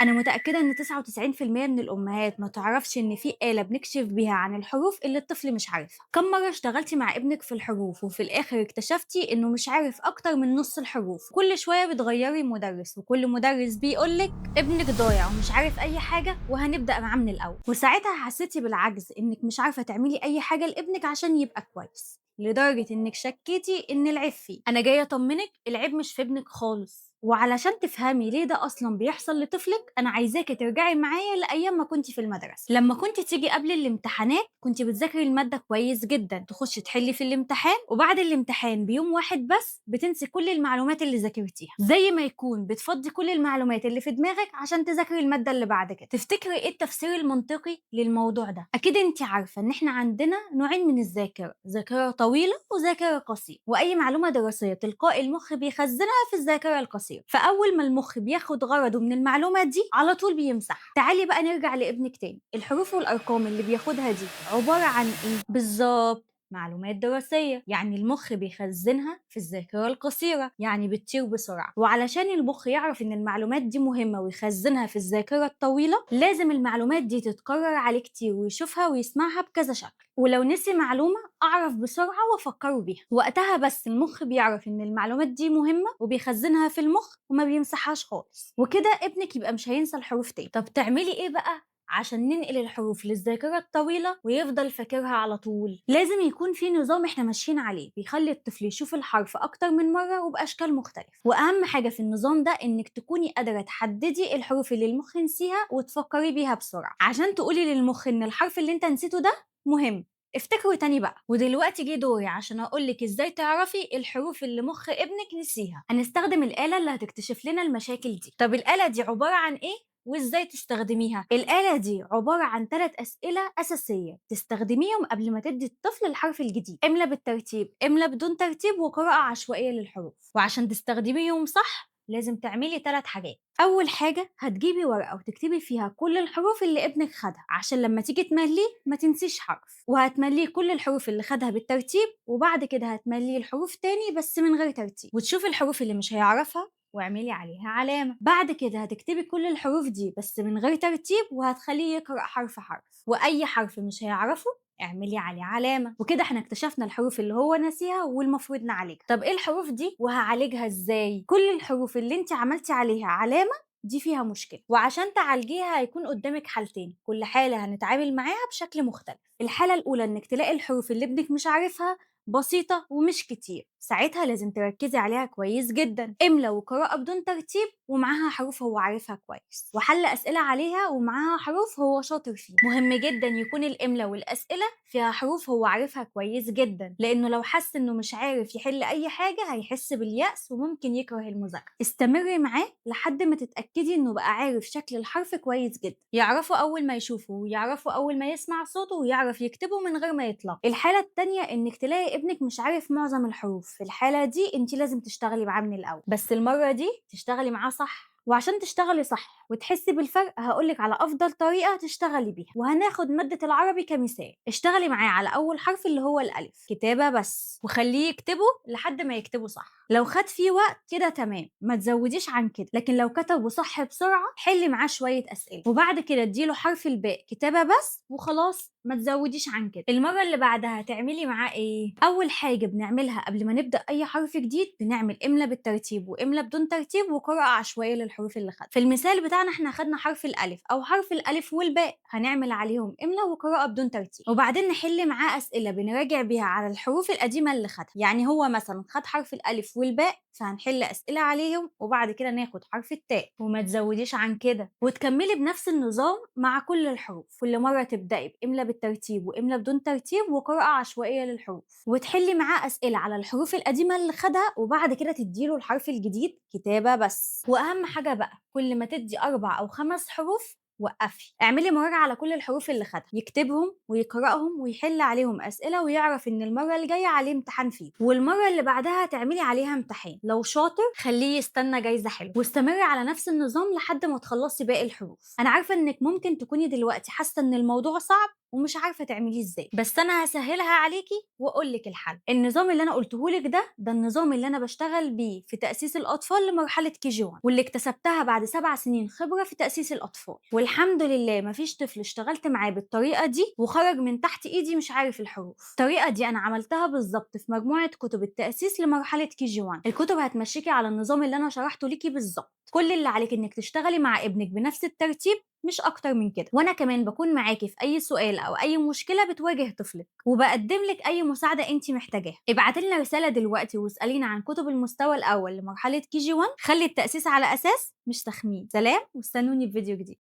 أنا متأكدة إن 99% من الأمهات ما تعرفش إن في آلة بنكشف بيها عن الحروف اللي الطفل مش عارفها. كم مرة اشتغلتي مع ابنك في الحروف وفي الآخر اكتشفتي إنه مش عارف أكتر من نص الحروف؟ كل شوية بتغيري مدرس وكل مدرس بيقولك ابنك ضايع ومش عارف أي حاجة وهنبدأ معاه من الأول، وساعتها حسيتي بالعجز إنك مش عارفة تعملي أي حاجة لابنك عشان يبقى كويس، لدرجة إنك شكيتي إن العيب فيه. أنا جاية أطمنك، العيب مش في ابنك خالص. وعلشان تفهمي ليه ده أصلا بيحصل لطفلك أنا عايزاكي ترجعي معايا لأيام ما كنتي في المدرسة. لما كنتي تيجي قبل الامتحانات كنتي بتذاكري المادة كويس جدا، تخشي تحلي في الامتحان وبعد الامتحان بيوم واحد بس بتنسي كل المعلومات اللي ذاكرتيها، زي ما يكون بتفضي كل المعلومات اللي في دماغك عشان تذاكري المادة اللي بعد كده. تفتكري إيه التفسير المنطقي للموضوع ده؟ أكيد أنت عارفة إن إحنا عندنا نوعين من الذاكرة، ذاكرة طويلة وذاكرة قصيرة، وأي معلومة دراسية تلقائي المخ بيخزنها في الذاكرة القصيرة، فأول ما المخ بياخد غرضه من المعلومات دي على طول بيمسحها. تعالي بقى نرجع لابنك تاني، الحروف والأرقام اللي بياخدها دي عبارة عن إيه؟ بالظبط معلومات دراسية، يعني المخ بيخزنها في الذاكرة القصيرة، يعني بتطير بسرعة. وعلشان المخ يعرف إن المعلومات دي مهمة ويخزنها في الذاكرة الطويلة لازم المعلومات دي تتكرر عليه كتير ويشوفها ويسمعها بكذا شكل، ولو نسي معلومة أعرف بسرعة وأفكره بيها. وقتها بس المخ بيعرف إن المعلومات دي مهمة وبيخزنها في المخ وما بيمسحهاش خالص، وكده ابنك يبقى مش هينسى الحروف تاني. طب تعملي إيه بقى عشان ننقل الحروف للذاكرة الطويلة ويفضل فاكرها على طول؟ لازم يكون في نظام احنا ماشيين عليه بيخلي الطفل يشوف الحرف أكتر من مرة وبأشكال مختلفة، وأهم حاجة في النظام ده إنك تكوني قادرة تحددي الحروف اللي المخ نسيها وتفكري بيها بسرعة عشان تقولي للمخ إن الحرف اللي انت نسيته ده مهم. افتكروا تاني بقى. ودلوقتي جه دوري عشان اقولك ازاي تعرفي الحروف اللي مخ ابنك نسيها. هنستخدم الآلة اللي هتكتشف لنا المشاكل دي. طب الآلة دي عبارة عن ايه وازاي تستخدميها؟ الآلة دي عبارة عن 3 أسئلة أساسية تستخدميهم قبل ما تدي الطفل الحرف الجديد، املا بالترتيب، املا بدون ترتيب، وقراءة عشوائية للحروف. وعشان تستخدميهم صح لازم تعملي 3 حاجات. أول حاجة هتجيبي ورقة وتكتبي فيها كل الحروف اللي ابنك خدها عشان لما تيجي تمليه ما تنسيش حرف، وهتمليه كل الحروف اللي خدها بالترتيب، وبعد كده هتمليه الحروف تاني بس من غير ترتيب، وتشوفي الحروف اللي مش هيعرفها واعملي عليها علامة. بعد كده هتكتبي كل الحروف دي بس من غير ترتيب وهتخليه يقرأ حرف حرف، وأي حرف مش هيعرفه اعملي عليه علامة. وكده احنا اكتشفنا الحروف اللي هو ناسيها والمفروض نعالجها. طب ايه الحروف دي وهعالجها ازاي؟ كل الحروف اللي انت عملتي عليها علامة دي فيها مشكلة، وعشان تعالجيها هيكون قدامك حالتين، كل حالة هنتعامل معاها بشكل مختلف. الحالة الأولى إنك تلاقي الحروف اللي ابنك مش عارفها بسيطة ومش كتير، ساعتها لازم تركزي عليها كويس جدا، املا وقراءة بدون ترتيب ومعاها حروف هو عارفها كويس، وحل أسئلة عليها ومعاها حروف هو شاطر فيها. مهم جدا يكون الاملا والأسئلة فيها حروف هو عارفها كويس جدا، لأنه لو حس إنه مش عارف يحل أي حاجة هيحس باليأس وممكن يكره المذاكرة. استمري معاه لحد ما تتأكدي إنه بقى عارف شكل الحرف كويس جدا، يعرفه أول ما يشوفه ويعرفه أول ما يسمع صوته ويعرف يكتبه من غير ما يطلع. الحالة التانية إنك تلاقي ابنك مش عارف معظم الحروف، في الحالة دي انت لازم تشتغلي معاه من الأول، بس المرة دي تشتغلي معاه صح. وعشان تشتغلي صح وتحسي بالفرق هقولك على أفضل طريقة تشتغلي بيها، وهناخد مادة العربي كمثال. اشتغلي معاه على أول حرف اللي هو الألف كتابة بس، وخليه يكتبه لحد ما يكتبه صح. لو خد فيه وقت كده تمام، ما تزوديش عن كده، لكن لو كتبه صح بسرعة حلي معاه شوية أسئلة، وبعد كده اديله حرف الباء كتابة بس وخلاص، ما تزوديش عن كده. المرة اللي بعدها تعملي معاه ايه؟ أول حاجة بنعملها قبل ما نبدأ أي حرف جديد بنعمل إملا بالترتيب وإملا بدون ترتيب وقراءة عشوائية للحروف اللي خدها. في المثال بتاعنا احنا خدنا حرف الألف أو حرف الألف والباء، هنعمل عليهم إملا وقراءة بدون ترتيب، وبعدين نحل معاه أسئلة بنراجع بيها على الحروف القديمة اللي خدها. يعني هو مثلا خد حرف الألف والباء فهنحل أسئلة عليهم وبعد كده ناخد حرف التاء، وما تزوديش عن كده، وتكملي بنفس النظام مع كل الحروف. كل مرة تبدأي بإملا بالترتيب وإملا بدون ترتيب وقراءة عشوائية للحروف، وتحلي معاه أسئلة على الحروف القديمة اللي خدها، وبعد كده تديله الحرف الجديد كتابة بس. وأهم حاجة بقى كل ما تدي 4 أو 5 حروف وقفي، اعملي مراجعة على كل الحروف اللي خدها، يكتبهم ويقرأهم ويحل عليهم أسئلة ويعرف إن المرة الجاية عليه امتحان فيه، والمرة اللي بعدها تعملي عليها امتحان. لو شاطر خليه يستنى جايزة حلوة، واستمري على نفس النظام لحد ما تخلصي باقي الحروف. أنا عارفة إنك ممكن تكوني دلوقتي حاسة إن الموضوع صعب ومش عارفة تعمليه إزاي، بس أنا هاسهّلها عليكِ وأقول لِك الحل. النظام اللي أنا قُلته لِك ده النظام اللي أنا باشتغل بيه في تأسيس الأطفال لمرحلة KG1 واللي اكتسبتها بعد 7 سنين خبرة في تأسيس الأطفال، والحمد لله ما فيش طفل اشتغلت معاه بالطريقة دي وخرج من تحت إيدي مش عارف الحروف. الطريقة دي أنا عملتها بالضبط في مجموعة كتب التأسيس لمرحلة KG1. الكتب هتمشّيكِ على النظام اللي أنا شرحته ليكِ بالضبط. كل اللي عليكِ إنِّك تشتغلي مع ابنِك بنفس الترتيب مش أكتر من كده، وأنا كمان باكون معاكِ في أي سؤال أو أي مشكلة بتواجه طفلِك، وباقدّم لِك أي مساعدة أنتِ محتاجاها. ابعتي لنا رسالة دلوقتي واسألينا عن كتب المستوى الأول لمرحلة KG1. خلّي التأسيس على أساس مش تخمين. سلام واستنوني في فيديو جديد.